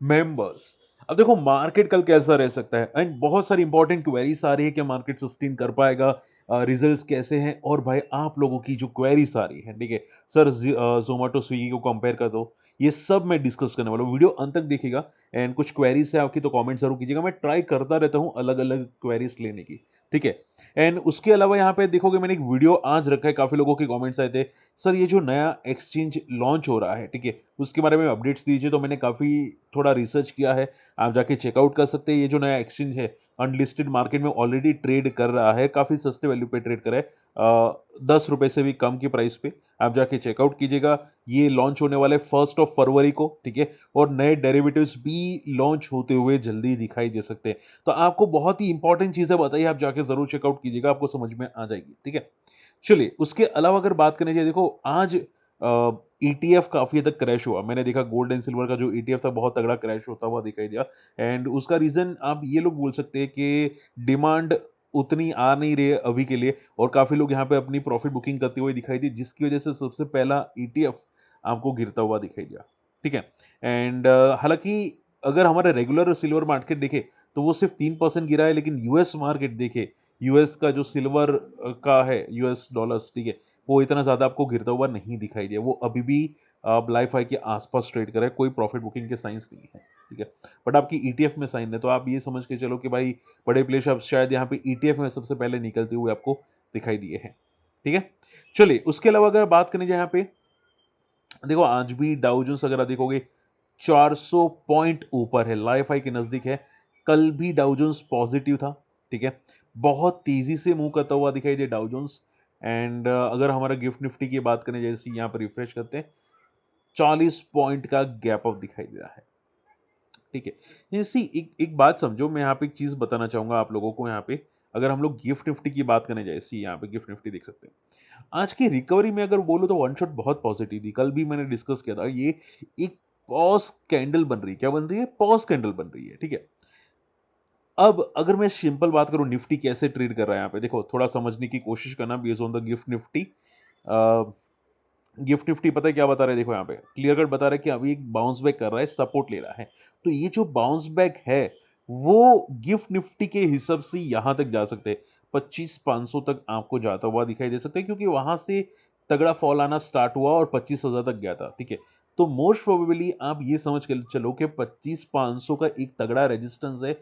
Members. अब देखो market कल कैसा रह सकता है एंड बहुत सारी इंपॉर्टेंट क्वेरीज आ रही है कि मार्केट सस्टेन कर पाएगा, रिजल्ट्स कैसे हैं, और भाई आप लोगों की जो क्वेरीज आ रही है, ठीक है सर, जोमेटो स्विगी को कंपेयर कर दो, ये सब मैं डिस्कस करने वाला हूँ। वीडियो अंत तक देखिएगा एंड कुछ क्वेरीज है आपकी तो कमेंट जरूर कीजिएगा, मैं ट्राई करता रहता हूँ अलग अलग क्वेरीज लेने की, ठीक है। एंड उसके अलावा यहाँ पे देखोगे मैंने एक वीडियो आज रखा है, काफी लोगों के कमेंट्स आए थे, सर ये जो नया एक्सचेंज लॉन्च हो रहा है, ठीक है, उसके बारे में अपडेट्स दीजिए। तो मैंने काफ़ी थोड़ा रिसर्च किया है, आप जाके चेकआउट कर सकते हैं। ये जो नया एक्सचेंज है अनलिस्टेड मार्केट में ऑलरेडी ट्रेड कर रहा है, काफ़ी सस्ते वैल्यू पे ट्रेड कर रहा है, 10 रुपए से भी कम की प्राइस पे। आप जाके चेकआउट कीजिएगा। ये लॉन्च होने वाले 1 फरवरी को, ठीक है, और नए डेरिवेटिव्स भी लॉन्च होते हुए जल्दी दिखाई दे सकते हैं। तो आपको बहुत ही इंपॉर्टेंट चीज़ें बताइए, आप जाके ज़रूर चेकआउट कीजिएगा, आपको समझ में आ जाएगी, ठीक है। चलिए, उसके अलावा अगर बात करनी चाहिए, देखो आज ईटीएफ काफ़ी हद तक क्रैश हुआ। मैंने देखा गोल्ड एंड सिल्वर का जो ईटीएफ था बहुत तगड़ा क्रैश होता हुआ दिखाई दिया एंड उसका रीज़न आप ये लोग बोल सकते हैं कि डिमांड उतनी आ नहीं रही है अभी के लिए, और काफ़ी लोग यहाँ पे अपनी प्रॉफिट बुकिंग करते हुए दिखाई दी, जिसकी वजह से सबसे पहला ईटीएफ आपको गिरता हुआ दिखाई दिया, ठीक है। एंड हालाँकि अगर हमारा रेगुलर सिल्वर मार्केट देखें, तो वो सिर्फ 3% गिरा है, लेकिन यूएस मार्केट देखें, यूएस का जो सिल्वर का है, यूएस डॉलर्स, ठीक है, वो इतना ज़्यादा आपको गिरता हुआ नहीं दिखाई दिया। वो अभी भी लाइफ हाई के आसपास ट्रेड कर रहा है, कोई प्रॉफिट बुकिंग के साइंस नहीं है, ठीक है। बट आपकी ईटीएफ में साइन है, तो आप ये समझ के चलो कि भाई बड़े प्लेयर्स अब शायद यहाँ पे ईटीएफ में सबसे पहले निकलते हुए आपको दिखाई दिए हैं, ठीक है। चलिए, उसके अलावा अगर बात करें यहाँ पे, देखो आज भी डाउ जोन्स अगर आप देखोगे 400 पॉइंट ऊपर है, लाइफ हाई के नजदीक है। कल भी डाउ जोन्स पॉजिटिव था, ठीक है, बहुत तेजी से मूव करता हुआ दिखाई दे डाउ जोन्स। एंड अगर हमारा गिफ्ट निफ्टी की बात करें, जैसे यहाँ पर रिफ्रेश करते हैं, 40 पॉइंट का गैप अप दिखाई दे रहा है, ठीक है। जैसी एक एक बात समझो, मैं यहाँ पे एक चीज बताना चाहूंगा आप लोगों को। यहाँ पे अगर हम लोग गिफ्ट निफ्टी की बात करें, जैसे यहाँ पे गिफ्ट निफ्टी देख सकते हैं, आज की रिकवरी में अगर बोलो तो वन शॉट बहुत पॉजिटिव थी। कल भी मैंने डिस्कस किया था, ये एक पॉज कैंडल बन रही है। क्या बन रही है? पॉज कैंडल बन रही है, ठीक है। अब अगर मैं सिंपल बात करूं, निफ्टी कैसे ट्रेड कर रहा है, यहाँ पे देखो थोड़ा समझने की कोशिश करना based on the gift Nifty. Gift Nifty पता है क्या बता रहे हैं? देखो यहाँ पे क्लियर कट बता रहा है कि अभी एक बाउंस बैक कर रहा है, सपोर्ट ले रहा है। तो ये जो बाउंस बैक है, वो गिफ्ट निफ्टी के हिसाब से यहां तक जा सकते हैं, 25,500 तक आपको जाता हुआ दिखाई दे सकता है, क्योंकि वहां से तगड़ा फॉल आना स्टार्ट हुआ और 25,000 तक गया था, ठीक है। तो मोस्ट प्रोबेबली आप ये समझ के चलो कि 25,500 का एक तगड़ा रेजिस्टेंस है,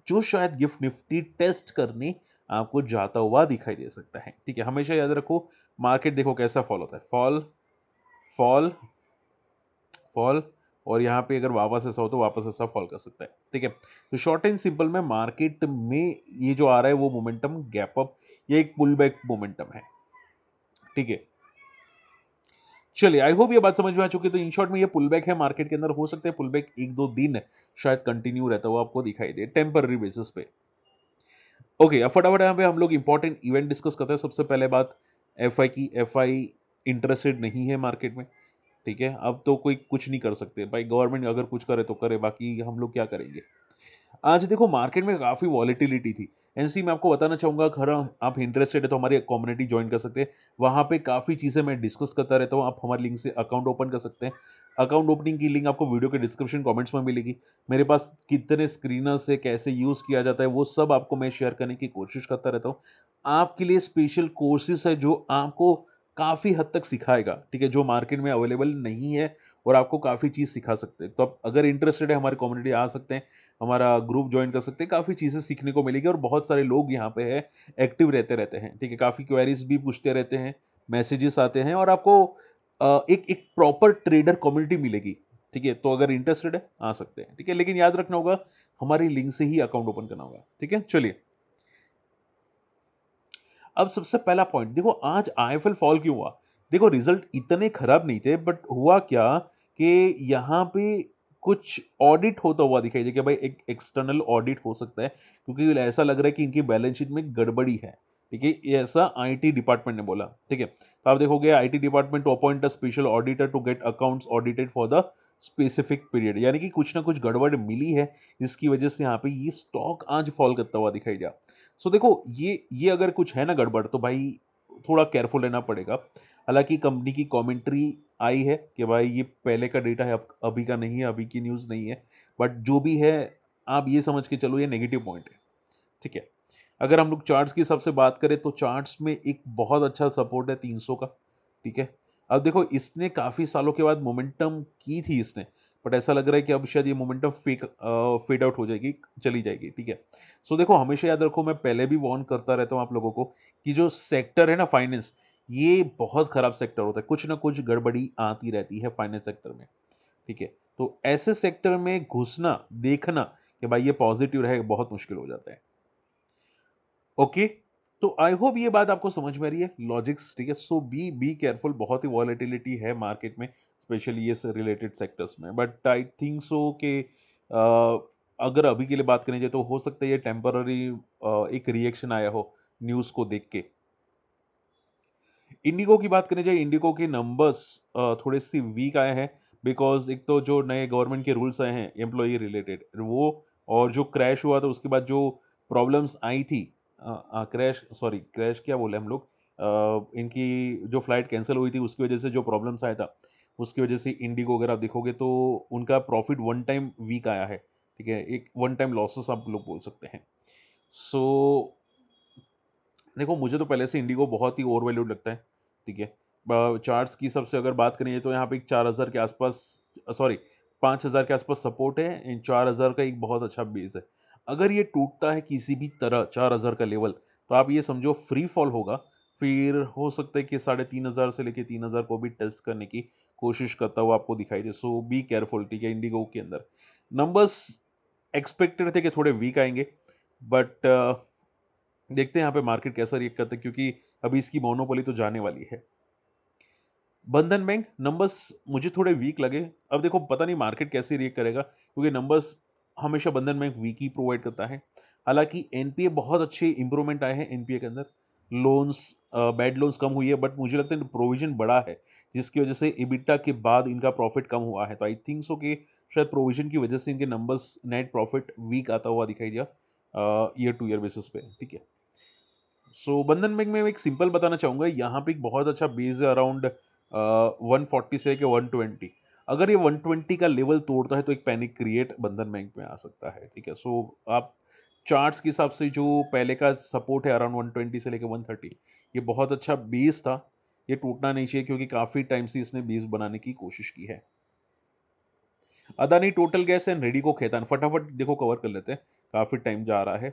जो शायद गिफ्ट निफ्टी टेस्ट करने आपको जाता हुआ दिखाई दे सकता है, ठीक है। हमेशा याद रखो, मार्केट देखो कैसा फॉल होता है, फॉल, फॉल, फॉल, और यहाँ पे अगर वापस ऐसा हो तो वापस ऐसा फॉल कर सकता है, ठीक है। तो शॉर्ट एंड सिंपल में मार्केट में ये जो आ रहा है वो मोमेंटम गैप अप या एक पुल बैक मोमेंटम है, ठीक है। चलिए, आई होप ये बात समझ में आ चुकी है। तो इन शॉर्ट में ये पुल बैक है मार्केट के अंदर, हो सकता है पुल बैक एक दो दिन शायद कंटिन्यू रहता हुआ आपको दिखाई दे टेम्पररी बेसिस पे। ओके, अब फटाफट यहाँ पे हम लोग इंपॉर्टेंट इवेंट डिस्कस करते हैं। सबसे पहले बात एफआई की। एफआई इंटरेस्टेड नहीं है मार्केट में, ठीक है। अब तो कोई कुछ नहीं कर सकते भाई, गवर्नमेंट अगर कुछ करे तो करे, बाकी हम लोग क्या करेंगे। आज देखो मार्केट में काफी वॉलेटिलिटी थी। एनसी में आपको बताना चाहूंगा, अगर आप इंटरेस्टेड है तो हमारी कम्युनिटी ज्वाइन कर सकते हैं। वहां पे काफी चीजें मैं डिस्कस करता रहता हूँ। आप हमारे लिंक से अकाउंट ओपन कर सकते हैं। अकाउंट ओपनिंग की लिंक आपको वीडियो के डिस्क्रिप्शन कमेंट्स में मिलेगी। मेरे पास कितने स्क्रीनर्स है, कैसे यूज किया जाता है, वो सब आपको मैं शेयर करने की कोशिश करता रहता हूँ। आपके लिए स्पेशल कोर्सेज है जो आपको काफी हद तक सिखाएगा, ठीक है, जो मार्केट में अवेलेबल नहीं है, और आपको काफी चीज सिखा सकते हैं। तो आप अगर इंटरेस्टेड है, हमारी कम्युनिटी आ सकते हैं, हमारा ग्रुप ज्वाइन कर सकते हैं। काफ़ी चीज़ें सीखने को मिलेगी, और बहुत सारे लोग यहाँ पे है, एक्टिव रहते रहते हैं, ठीक है। काफ़ी क्वेरीज भी पूछते रहते हैं, मैसेजेस आते हैं, और आपको एक एक प्रॉपर ट्रेडर कम्युनिटी मिलेगी, ठीक है। तो अगर इंटरेस्टेड है आ सकते हैं, ठीक है, लेकिन याद रखना होगा हमारी लिंक से ही अकाउंट ओपन करना होगा, ठीक है। चलिए, अब सबसे पहला पॉइंट देखो, आज आईएफएल फॉल क्यों हुआ। देखो रिजल्ट इतने खराब नहीं थे, बट हुआ क्या कि यहाँ पे कुछ ऑडिट होता हुआ दिखाई दे कि भाई एक एक्सटर्नल ऑडिट हो सकता है, क्योंकि ऐसा लग रहा है कि इनकी बैलेंस शीट में गड़बड़ी है, ठीक है। ये ऐसा आईटी डिपार्टमेंट ने बोला, ठीक है। तो आप देखोगे IT department to appoint a special auditor to get accounts audited for the specific period, यानी कि कुछ ना कुछ गड़बड़ मिली है, जिसकी वजह से यहाँ पे ये स्टॉक आज फॉल करता हुआ दिखाई दिया। सो देखो, ये अगर कुछ है ना गड़बड़, तो भाई थोड़ा केयरफुल रहना पड़ेगा। हालाँकि कंपनी की कमेंट्री आई है कि भाई ये पहले का डेटा है, अब अभी का नहीं है, अभी की न्यूज़ नहीं है। बट जो भी है, आप ये समझ के चलो ये नेगेटिव पॉइंट है, ठीक है। अगर हम लोग चार्ट्स के हिसाब से बात करें तो चार्ट्स में एक बहुत अच्छा सपोर्ट है 300 का, ठीक है। अब देखो इसने काफ़ी सालों के बाद मोमेंटम की थी इसने, बट ऐसा लग रहा है कि अब शायद ये मोमेंटम फेड आउट हो जाएगी, चली जाएगी, ठीक है। सो देखो हमेशा याद रखो, मैं पहले भी वार्न करता रहता हूँ आप लोगों को कि जो सेक्टर है ना फाइनेंस, ये बहुत खराब सेक्टर होता है। कुछ ना कुछ गड़बड़ी आती रहती है फाइनेंस सेक्टर में, ठीक है। तो ऐसे सेक्टर में घुसना, देखना कि भाई ये पॉजिटिव रहेगा, बहुत मुश्किल हो जाता है। ओके, तो आई होप ये बात आपको समझ में आ रही है, लॉजिक्स, ठीक है। सो बी केयरफुल, बहुत ही वॉलेटिलिटी है मार्केट में, स्पेशली ये से रिलेटेड सेक्टर्स में। बट आई थिंक सो कि अगर अभी के लिए बात करें जाए तो हो सकता है ये टेम्पररी एक रिएक्शन आया हो न्यूज़ को देख के। इंडिगो की बात करें जाए, इंडिगो के नंबर्स थोड़े से वीक आए हैं, बिकॉज एक तो जो नए गवर्नमेंट के रूल्स आए हैं एम्प्लॉय रिलेटेड वो, और जो क्रैश हुआ था उसके बाद जो प्रॉब्लम्स आई थी, क्रैश सॉरी क्रैश क्या बोले हम लोग, इनकी जो फ्लाइट कैंसिल हुई थी उसकी वजह से जो प्रॉब्लम्स आया था, उसकी वजह से इंडिगो अगर आप देखोगे तो उनका प्रॉफिट वन टाइम वीक आया है, ठीक है। एक वन टाइम लॉसेस आप लोग बोल सकते हैं। सो देखो मुझे तो पहले से इंडिगो बहुत ही ओवर वैल्यूड लगता है, ठीक है। चार्ट्स की सबसे अगर बात करें तो यहाँ पे एक 4000 के आसपास, सॉरी 5000 के आसपास सपोर्ट है, इन 4000 का एक बहुत अच्छा बेस है। अगर ये टूटता है किसी भी तरह 4000 का लेवल, तो आप ये समझो फ्री फॉल होगा। फिर हो सकता है कि 3500 से लेके 3000 को भी टेस्ट करने की कोशिश करता हुआ आपको दिखाई दे। सो बी केयरफुल, ठीक है। इंडिगो के अंदर नंबर्स एक्सपेक्टेड थे कि थोड़े वीक आएंगे, बट देखते हैं यहाँ पे मार्केट कैसा रिएक्ट करता है, क्योंकि अभी इसकी मोनोपोली तो जाने वाली है। बंधन बैंक नंबर्स मुझे थोड़े वीक लगे। अब देखो पता नहीं मार्केट कैसे रिएक्ट करेगा, क्योंकि नंबर्स हमेशा बंधन बैंक वीक ही प्रोवाइड करता है। हालांकि एनपीए बहुत अच्छे इंप्रूवमेंट आए हैं एनपीए के अंदर, लोन्स बैड लोन्स कम हुई है, बट मुझे लगता है प्रोविजन बड़ा है, जिसकी वजह से इबिटा के बाद इनका प्रॉफिट कम हुआ है। तो आई थिंक सो कि शायद प्रोविजन की वजह से इनके नंबर्स नेट प्रॉफिट वीक आता हुआ दिखाई दिया ईयर टू ईयर बेसिस पे, ठीक है। सो बंधन बैंक में मैं एक सिंपल बताना चाहूंगा, यहाँ पे एक बहुत अच्छा बेस है अराउंड 140 से लेके 120। अगर ये 120 का लेवल तोड़ता है तो एक पैनिक क्रिएट बंधन बैंक में आ सकता है, ठीक है। सो आप चार्ट्स के हिसाब से जो पहले का सपोर्ट है अराउंड 120 से लेके 130, ये बहुत अच्छा बेस था, ये टूटना नहीं चाहिए, क्योंकि काफी टाइम से इसने बेस बनाने की कोशिश की है। Adani total gas and ready को खेतान, फटाफट देखो कवर कर लेते हैं, काफी टाइम जा रहा है।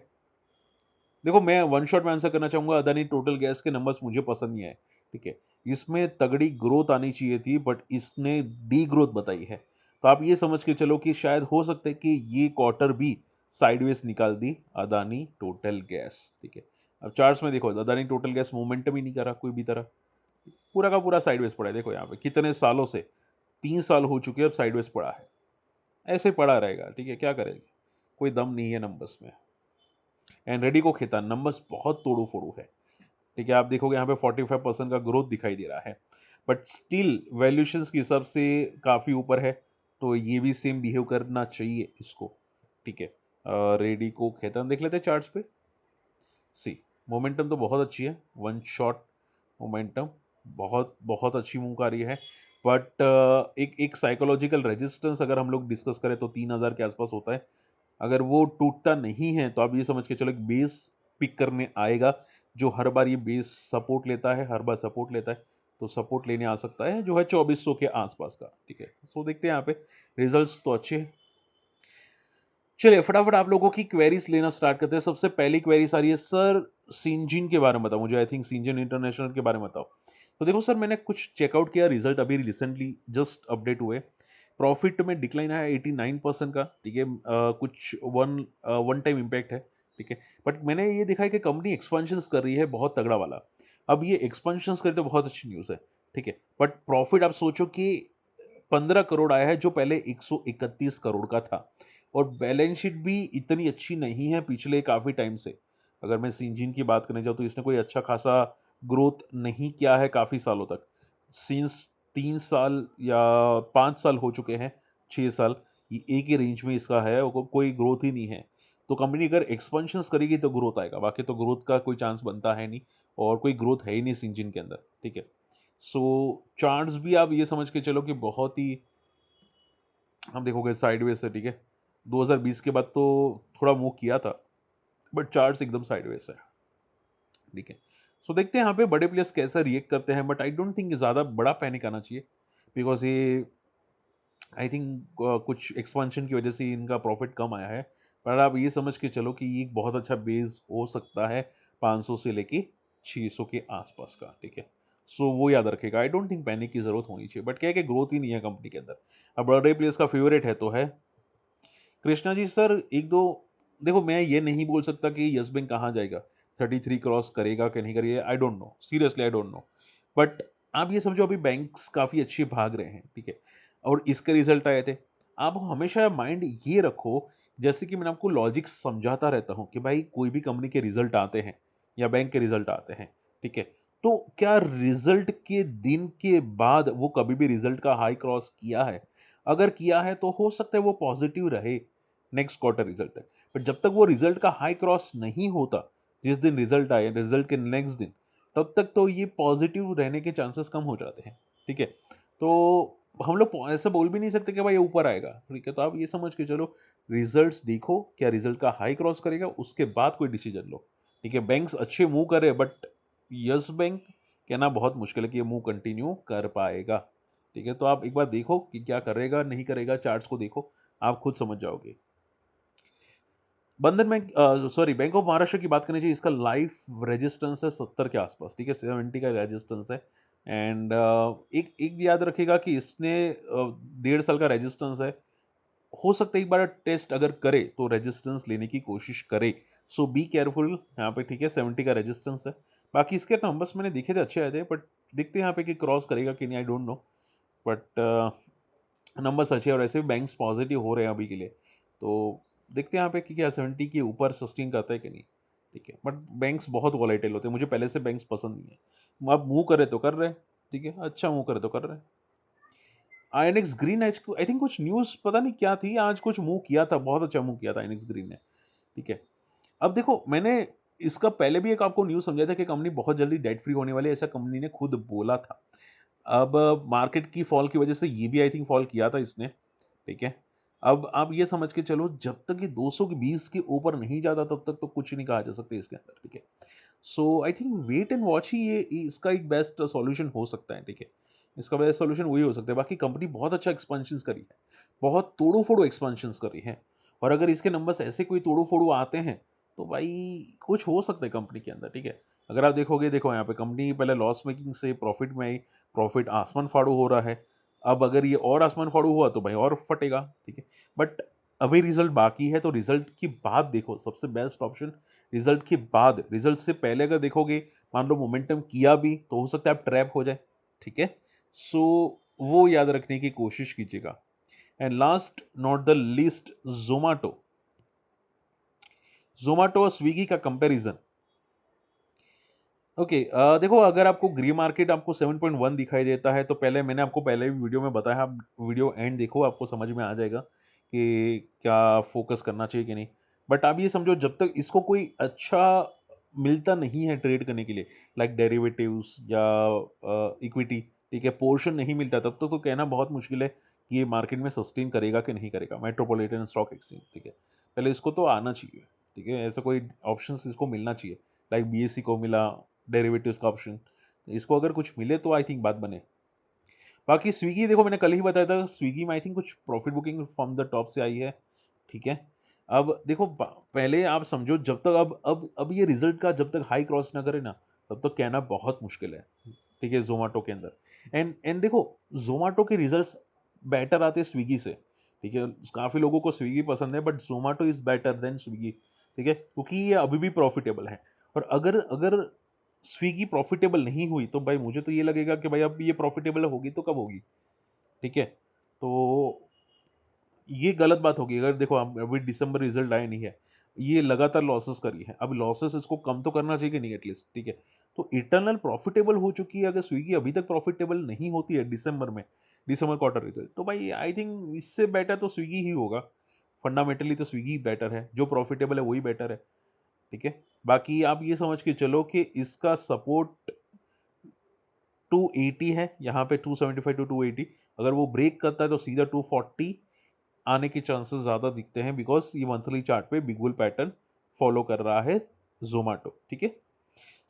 देखो मैं वन शॉट में आंसर करना चाहूंगा, अदानी टोटल गैस के नंबर्स मुझे पसंद नहीं आए, ठीक है। इसमें तगड़ी ग्रोथ आनी चाहिए थी, बट इसने डी ग्रोथ बताई है। तो आप ये समझ के चलो कि शायद हो सकता है कि ये क्वार्टर भी साइडवेज निकाल दी अदानी टोटल गैस, ठीक है। अब चार्ट्स में देखो अदानी टोटल गैस मोमेंटम ही नहीं करा कोई भी तरह, पूरा का पूरा साइडवेज पड़ा है। देखो यहाँ पे कितने सालों से, 3 साल हो चुके हैं अब साइडवेज पड़ा है, ऐसे पड़ा रहेगा, ठीक है। क्या करेंगे, कोई दम नहीं है नंबर्स में। एंड रेडी को खेता नंबर्स बहुत तोड़ू फोड़ू है, ठीक है। आप देखोगे यहाँ पे 45% का ग्रोथ दिखाई दे रहा है, बट स्टिल वैल्यूएशंस के हिसाब से काफी ऊपर है, तो ये भी सेम बिहेव करना चाहिए इसको, ठीक है। रेडी को खेतान देख लेते हैं चार्ट्स पे। सी मोमेंटम तो बहुत अच्छी है, वन शॉट मोमेंटम बहुत बहुत अच्छी मूव आ रही है, बट एक एक साइकोलॉजिकल रेजिस्टेंस अगर हम लोग डिस्कस करें तो 3000 के आसपास होता है। अगर वो टूटता नहीं है तो आप ये समझ के चलो एक बेस पिक करने आएगा, जो हर बार ये बेस सपोर्ट लेता है, हर बार सपोर्ट लेता है, तो सपोर्ट लेने आ सकता है जो है 2400 के आसपास का, ठीक है। सो देखते हैं यहाँ पे रिजल्ट्स तो अच्छे हैं। चलिए फटाफट आप लोगों की क्वेरीज लेना स्टार्ट करते हैं। सबसे पहली क्वेरीज आ रही है, सर सिंजिन के बारे में बताओ मुझे, आई थिंक सिंजिन इंटरनेशनल के बारे में बताओ। तो देखो सर मैंने कुछ चेकआउट किया, रिजल्ट अभी रिसेंटली जस्ट अपडेट हुए, प्रॉफिट में डिक्लाइन है 89% का, ठीक है। कुछ वन टाइम इम्पैक्ट है, ठीक है। बट मैंने ये देखा है कि कंपनी एक्सपेंशंस कर रही है बहुत तगड़ा वाला। अब ये एक्सपेंशंस करे तो बहुत अच्छी न्यूज़ है, ठीक है। बट प्रॉफिट आप सोचो कि 15 करोड़ आया है जो पहले 131 करोड़ का था, और बैलेंस शीट भी इतनी अच्छी नहीं है पिछले काफ़ी टाइम से। अगर मैं सिंजीन की बात करने जाऊँ तो इसने कोई अच्छा खासा ग्रोथ नहीं किया है काफ़ी सालों तक। सिंस 3 साल या 5 साल हो चुके हैं, 6 साल, ये एक ही रेंज में इसका है और कोई ग्रोथ ही नहीं है। तो कंपनी अगर एक्सपेंशंस करेगी तो ग्रोथ आएगा, बाकी तो ग्रोथ का कोई चांस बनता है नहीं और कोई ग्रोथ है ही नहीं इस इंजन के अंदर, ठीक है। सो चार्ट्स भी आप ये समझ के चलो कि बहुत ही, हम देखोगे साइडवेज है, ठीक है। 2020 के बाद तो थोड़ा मूव किया था, बट चार्ट्स एकदम साइडवेज है, ठीक है। सो देखते हैं यहाँ पे बड़े प्लेयर्स कैसे रिएक्ट करते हैं, बट आई डोंट थिंक ज़्यादा बड़ा पैनिक आना चाहिए, बिकॉज ये आई थिंक कुछ एक्सपेंशन की वजह से इनका प्रॉफिट कम आया है। पर आप ये समझ के चलो कि ये एक बहुत अच्छा बेस हो सकता है 500 से लेके 600 के आसपास का, ठीक है। सो वो याद रखेगा, आई डोंट थिंक पैनिक की जरूरत होनी चाहिए, बट क्या है कि ग्रोथ ही नहीं है कंपनी के अंदर। अब बड़े प्लेयर्स का फेवरेट है तो है कृष्णा जी सर। एक दो, देखो मैं ये नहीं बोल सकता कि यस बैंक कहाँ जाएगा, 33 क्रॉस करेगा कि नहीं करेगा, I don't know, seriously I don't know. But आप ये समझो अभी बैंक्स काफी अच्छे भाग रहे हैं, ठीक है, और इसके रिजल्ट आए थे। आप हमेशा माइंड ये रखो, जैसे कि मैंने आपको लॉजिक समझाता रहता हूँ कि भाई कोई भी कंपनी के रिजल्ट आते हैं या बैंक के रिजल्ट आते हैं, ठीक है, तो क्या रिजल्ट के दिन के बाद वो कभी भी रिजल्ट का हाई क्रॉस किया है? अगर किया है तो हो सकता है वो पॉजिटिव रहे नेक्स्ट क्वार्टर रिजल्ट तक। बट जब तक वो रिजल्ट का हाई क्रॉस नहीं होता, जिस दिन रिजल्ट आए, रिजल्ट के नेक्स्ट दिन, तब तक तो ये पॉजिटिव रहने के चांसेस कम हो जाते हैं, ठीक है। तो हम लोग ऐसा बोल भी नहीं सकते कि भाई ये ऊपर आएगा, ठीक है। तो आप ये समझ के चलो, रिजल्ट्स देखो, क्या रिजल्ट का हाई क्रॉस करेगा, उसके बाद कोई डिसीजन लो, ठीक है। बैंक्स अच्छे मूव करे, बट यस बैंक कहना बहुत मुश्किल है कि ये मूव कंटिन्यू कर पाएगा, ठीक है। तो आप एक बार देखो कि क्या करेगा नहीं करेगा, चार्ट्स को देखो, आप खुद समझ जाओगे। बंधन bank, sorry, bank of Maharashtra की बात करनी चाहिए, इसका लाइफ रेजिस्टेंस है 70 के आसपास, ठीक है, 70 का रेजिस्टेंस है। एंड एक एक याद रखिएगा कि इसने 1.5 साल का रेजिस्टेंस है। हो सकता है एक बार टेस्ट अगर करे तो रेजिस्टेंस लेने की कोशिश करे। सो बी केयरफुल यहाँ पे, ठीक है। 70 का रेजिस्टेंस है। बाकी इसके नंबर्स मैंने देखे थे, अच्छे आए थे, बट देखते हैं यहाँ पे कि क्रॉस करेगा कि नहीं, I don't know. But numbers अच्छे हैं और ऐसे भी बैंक्स पॉजिटिव हो रहे हैं अभी के लिए। तो देखते हैं यहाँ पे कि क्या 70 के ऊपर सस्टेन करता है कि नहीं, ठीक है। बट बैंक्स बहुत वॉलेटाइल होते हैं, मुझे पहले से बैंक्स पसंद नहीं है। अब मूव करे तो कर रहे हैं, ठीक है, अच्छा मूव करे तो कर रहे हैं। आईएनएक्स ग्रीन एज को आई थिंक कुछ न्यूज़ पता नहीं क्या थी, आज कुछ मूव किया था, बहुत अच्छा मूव किया था आईएनएक्स ग्रीन ने, ठीक है। अब देखो, मैंने इसका पहले भी एक आपको न्यूज़ समझाया था कि कंपनी बहुत जल्दी डेट फ्री होने वाली है, ऐसा कंपनी ने खुद बोला था। अब मार्केट की फॉल की वजह से ये भी आई थिंक फॉल किया था इसने, ठीक है। अब आप ये समझ के चलो, जब तक ये 220 के ऊपर नहीं जाता तब तक तो कुछ नहीं कहा जा सकता इसके अंदर, ठीक है। So I think wait and watch ही ये इसका एक बेस्ट सॉल्यूशन हो सकता है, ठीक है। इसका बेस्ट सॉल्यूशन वही हो सकता है। बाकी कंपनी बहुत अच्छा एक्सपेंशन करी है, बहुत तोड़ो फोड़ो एक्सपेंशन करी है, और अगर इसके नंबर्स ऐसे कोई तोड़ो फोड़ो आते हैं तो भाई कुछ हो सकता है कंपनी के अंदर, ठीक है। अगर आप देखोगे, देखो यहाँ पे कंपनी पहले लॉस मेकिंग से प्रॉफिट में आई, प्रॉफिट आसमान फाड़ू हो रहा है। अब अगर ये और आसमान फाड़ू हुआ तो भाई और फटेगा, ठीक है। बट अभी रिजल्ट बाकी है, तो रिजल्ट की बात देखो, सबसे बेस्ट ऑप्शन रिजल्ट के बाद। रिजल्ट से पहले अगर देखोगे, मान लो मोमेंटम किया भी, तो हो सकता है आप ट्रैप हो जाए, ठीक है। सो वो याद रखने की कोशिश कीजिएगा। And last not the least, Zomato. Zomato और स्विगी का कंपैरिजन। ओके, देखो, अगर आपको ग्री मार्केट आपको 7.1 दिखाई देता है, तो पहले मैंने आपको पहले भी वीडियो में बताया, आप वीडियो एंड देखो, आपको समझ में आ जाएगा कि क्या फोकस करना चाहिए कि नहीं। बट आप ये समझो, जब तक इसको कोई अच्छा मिलता नहीं है ट्रेड करने के लिए, लाइक डेरिवेटिव्स या इक्विटी, ठीक है, पोर्शन नहीं मिलता, तब तक तो कहना बहुत मुश्किल है कि ये मार्केट में सस्टेन करेगा कि नहीं करेगा, मेट्रोपॉलिटन स्टॉक एक्सचेंज, ठीक है। पहले इसको तो आना चाहिए, ठीक है, ऐसा कोई ऑप्शन इसको मिलना चाहिए, लाइक बीएससी को मिला डेरिवेटिव्स का ऑप्शन। इसको अगर कुछ मिले तो आई थिंक बात बने। बाकी स्विगी, देखो मैंने कल ही बताया था, स्विगी में आई थिंक कुछ profit booking from the top से आई है, ठीक है। अब देखो, पहले आप समझो, जब तक अब ये रिजल्ट का जब तक हाई क्रॉस ना करे ना, तब तक कहना बहुत मुश्किल है, ठीक है, जोमेटो के अंदर। एंड देखो, जोमेटो के रिजल्ट्स बेटर आते हैं स्विगी से, ठीक है। काफी लोगों को स्विगी पसंद है, but Zomato is better than Swiggy, ठीक है, क्योंकि ये अभी भी प्रॉफिटेबल है। और अगर अगर स्विगी प्रॉफिटेबल नहीं हुई तो भाई मुझे तो ये लगेगा कि भाई अब ये प्रॉफिटेबल होगी तो कब होगी, ठीक है। तो ये गलत बात होगी। अगर देखो, आप अभी दिसंबर रिजल्ट आए नहीं है, ये लगातार लॉसेस करी है, अब लॉसेस इसको कम तो करना चाहिए कि नहीं एटलीस्ट, ठीक है। तो इटर्नल प्रॉफिटेबल हो चुकी है, अगर स्विगी अभी तक प्रॉफिटेबल नहीं होती है दिसंबर में, दिसंबर क्वार्टर रिजल्ट, तो भाई आई थिंक इससे बेटर तो स्विगी ही होगा। फंडामेंटली तो स्विगी बेटर है, जो प्रॉफिटेबल है वही बेटर है, ठीक है? बाकी आप ये समझ के चलो कि इसका सपोर्ट 280 है, यहाँ पे 275 टू 280, अगर वो ब्रेक करता है तो सीधा 240 आने के चांसेस ज़्यादा दिखते हैं, बिकॉज़ ये मंथली चार्ट पे बिग बुल पैटर्न फॉलो कर रहा है ज़ोमैटो, ठीक है?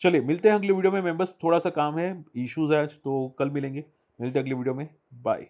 चलिए मिलते हैं अगले वीडियो में, मेंबर्स थोड़ा-सा काम है, इश्यूज़ है आज, तो कल मिलेंगे। मिलते हैं अगले वीडियो में, बाय।